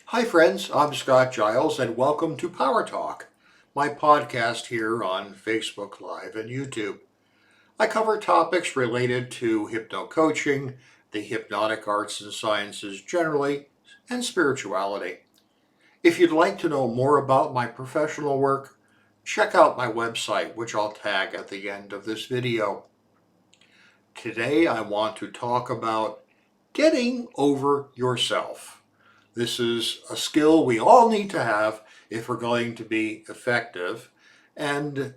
Hi, friends. I'm Scott Giles, and welcome to Power Talk, my podcast here on Facebook Live and YouTube. I cover topics related to hypnocoaching, the hypnotic arts and sciences generally, and spirituality. If you'd like to know more about my professional work, check out my website, which I'll tag at the end of this video. Today, I want to talk about getting over yourself. This is a skill we all need to have if we're going to be effective. And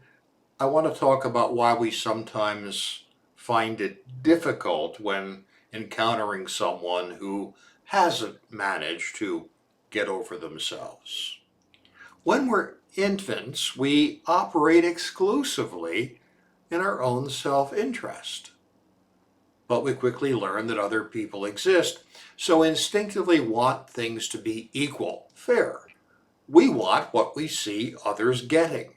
I want to talk about why we sometimes find it difficult when encountering someone who hasn't managed to get over themselves. When we're infants, we operate exclusively in our own self-interest. But we quickly learn that other people exist, so instinctively want things to be equal, fair. We want what we see others getting.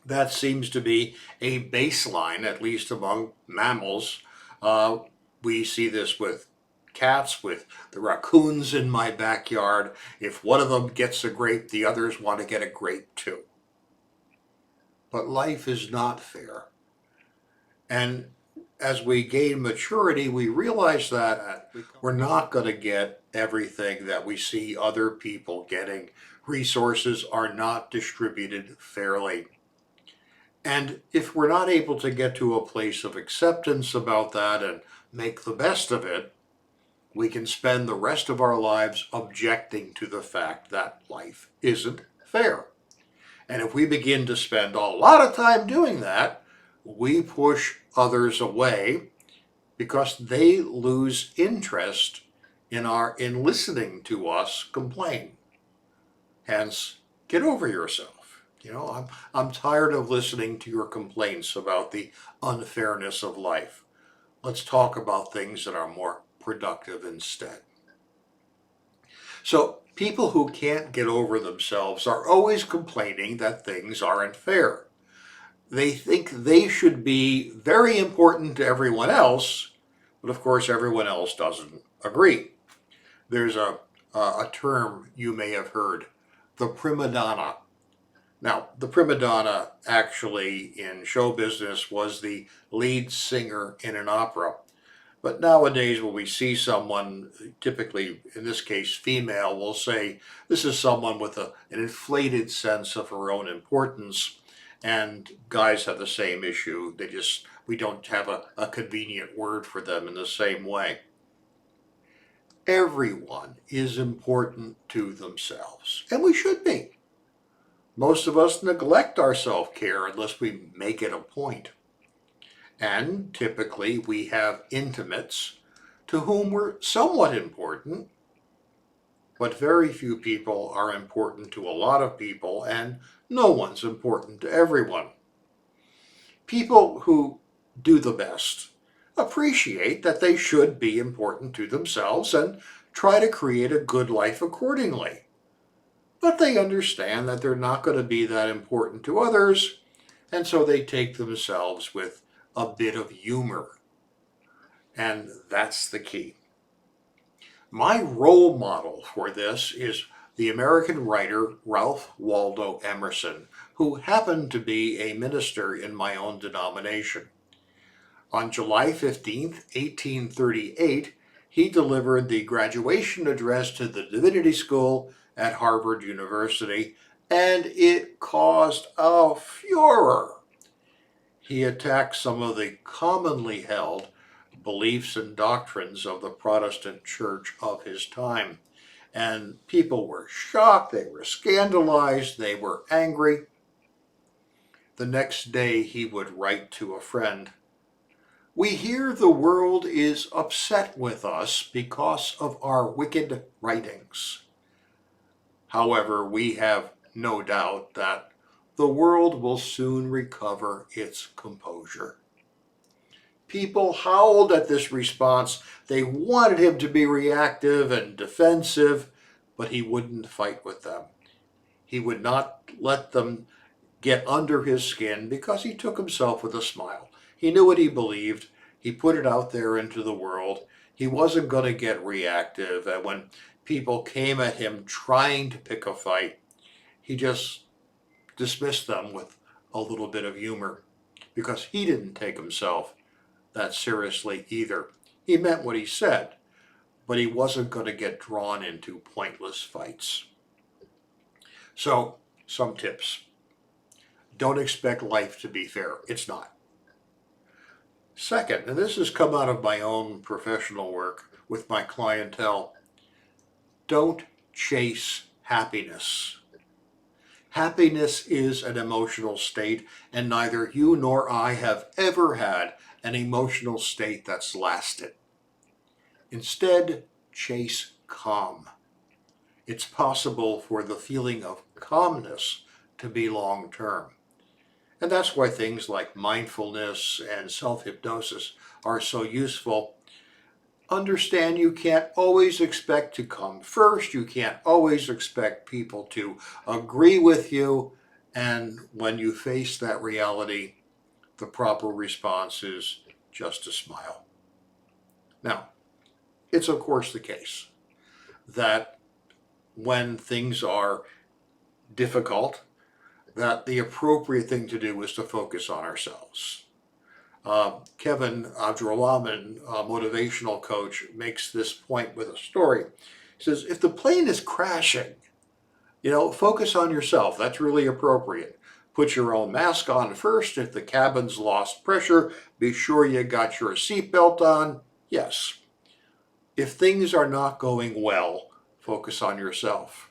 That seems to be a baseline, at least among mammals. We see this with cats, with the raccoons in my backyard. If one of them gets a grape, the others want to get a grape too. But life is not fair. And as we gain maturity, we realize that we're not going to get everything that we see other people getting. Resources are not distributed fairly. And if we're not able to get to a place of acceptance about that and make the best of it, we can spend the rest of our lives objecting to the fact that life isn't fair. And if we begin to spend a lot of time doing that, we push others away because they lose interest in listening to us complain. Hence, get over yourself. I'm tired of listening to your complaints about the unfairness of life. Let's talk about things that are more productive instead. So, people who can't get over themselves are always complaining that things aren't fair. They think they should be very important to everyone else, but of course everyone else doesn't agree. There's a term you may have heard, the prima donna. Now, the prima donna actually in show business was the lead singer in an opera. But nowadays, when we see someone, typically in this case female, we'll say this is someone with an inflated sense of her own importance. And guys have the same issue. We don't have a convenient word for them in the same way. Everyone is important to themselves, and we should be. Most of us neglect our self-care unless we make it a point. And typically we have intimates to whom we're somewhat important, but very few people are important to a lot of people, and no one's important to everyone. People who do the best appreciate that they should be important to themselves and try to create a good life accordingly. But they understand that they're not going to be that important to others, and so they take themselves with a bit of humor. And that's the key. My role model for this is the American writer Ralph Waldo Emerson, who happened to be a minister in my own denomination. On July 15th, 1838, he delivered the graduation address to the Divinity School at Harvard University, and it caused a furor. He attacked some of the commonly held beliefs and doctrines of the Protestant church of his time. And people were shocked, they were scandalized, they were angry. The next day he would write to a friend, "We hear the world is upset with us because of our wicked writings. However, we have no doubt that the world will soon recover its composure." People howled at this response. They wanted him to be reactive and defensive, but he wouldn't fight with them. He would not let them get under his skin because he took himself with a smile. He knew what he believed. He put it out there into the world. He wasn't going to get reactive. And when people came at him trying to pick a fight, he just dismissed them with a little bit of humor because he didn't take himself that seriously either. He meant what he said, but he wasn't going to get drawn into pointless fights. So, some tips. Don't expect life to be fair. It's not. Second, and this has come out of my own professional work with my clientele, don't chase happiness. Happiness is an emotional state, and neither you nor I have ever had an emotional state that's lasted. Instead, chase calm. It's possible for the feeling of calmness to be long-term. And that's why things like mindfulness and self-hypnosis are so useful. Understand you can't always expect to come first. You can't always expect people to agree with you. And when you face that reality, the proper response is just to smile. Now, it's of course the case that when things are difficult, that the appropriate thing to do is to focus on ourselves. Kevin Abdurrahman, a motivational coach, makes this point with a story. He says, if the plane is crashing, focus on yourself. That's really appropriate. Put your own mask on first. If the cabin's lost pressure, be sure you got your seatbelt on. Yes. If things are not going well, focus on yourself.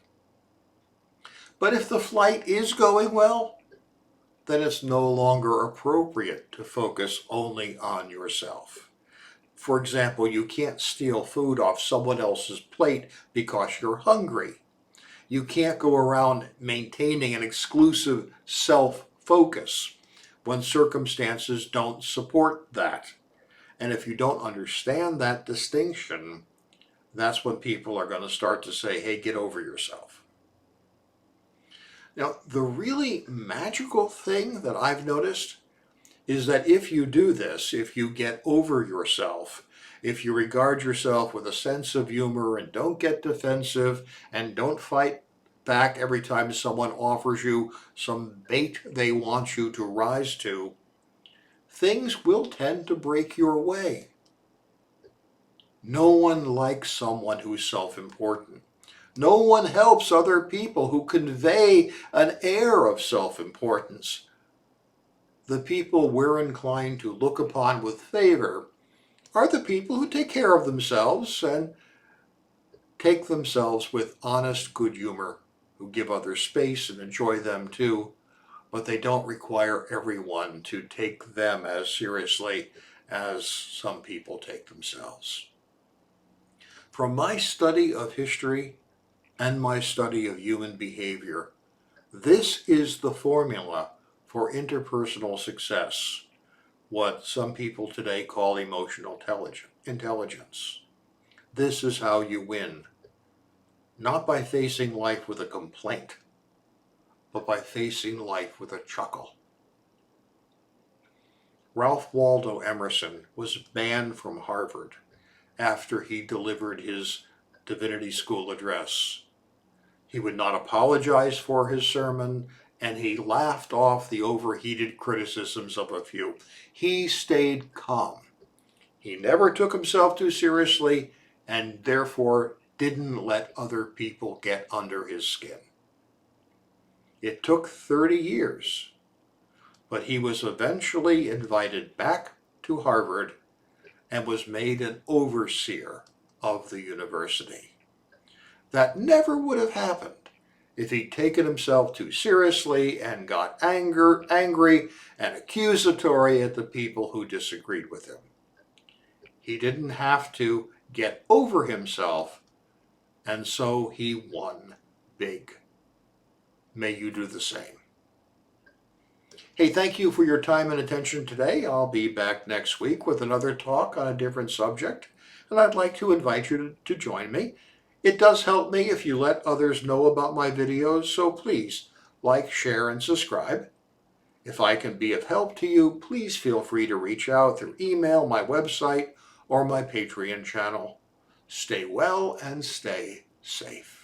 But if the flight is going well, then it's no longer appropriate to focus only on yourself. For example, you can't steal food off someone else's plate because you're hungry. You can't go around maintaining an exclusive self-focus when circumstances don't support that. And if you don't understand that distinction, that's when people are going to start to say, hey, get over yourself. Now, the really magical thing that I've noticed is that if you do this, if you get over yourself, if you regard yourself with a sense of humor and don't get defensive and don't fight back every time someone offers you some bait they want you to rise to, things will tend to break your way. No one likes someone who's self-important. No one helps other people who convey an air of self-importance. The people we're inclined to look upon with favor are the people who take care of themselves and take themselves with honest good humor, who give others space and enjoy them too, but they don't require everyone to take them as seriously as some people take themselves. From my study of history and my study of human behavior, this is the formula for interpersonal success, what some people today call emotional intelligence. This is how you win, not by facing life with a complaint, but by facing life with a chuckle. Ralph Waldo Emerson was banned from Harvard after he delivered his divinity school address. He would not apologize for his sermon, and he laughed off the overheated criticisms of a few. He stayed calm. He never took himself too seriously, and therefore didn't let other people get under his skin. It took 30 years, but he was eventually invited back to Harvard and was made an overseer of the university. That never would have happened if he'd taken himself too seriously and got angry and accusatory at the people who disagreed with him. He didn't have to get over himself, and so he won big. May you do the same. Hey, thank you for your time and attention today. I'll be back next week with another talk on a different subject, and I'd like to invite you to join me. It does help me if you let others know about my videos, so please like, share, and subscribe. If I can be of help to you, please feel free to reach out through email, my website, or my Patreon channel. Stay well and stay safe.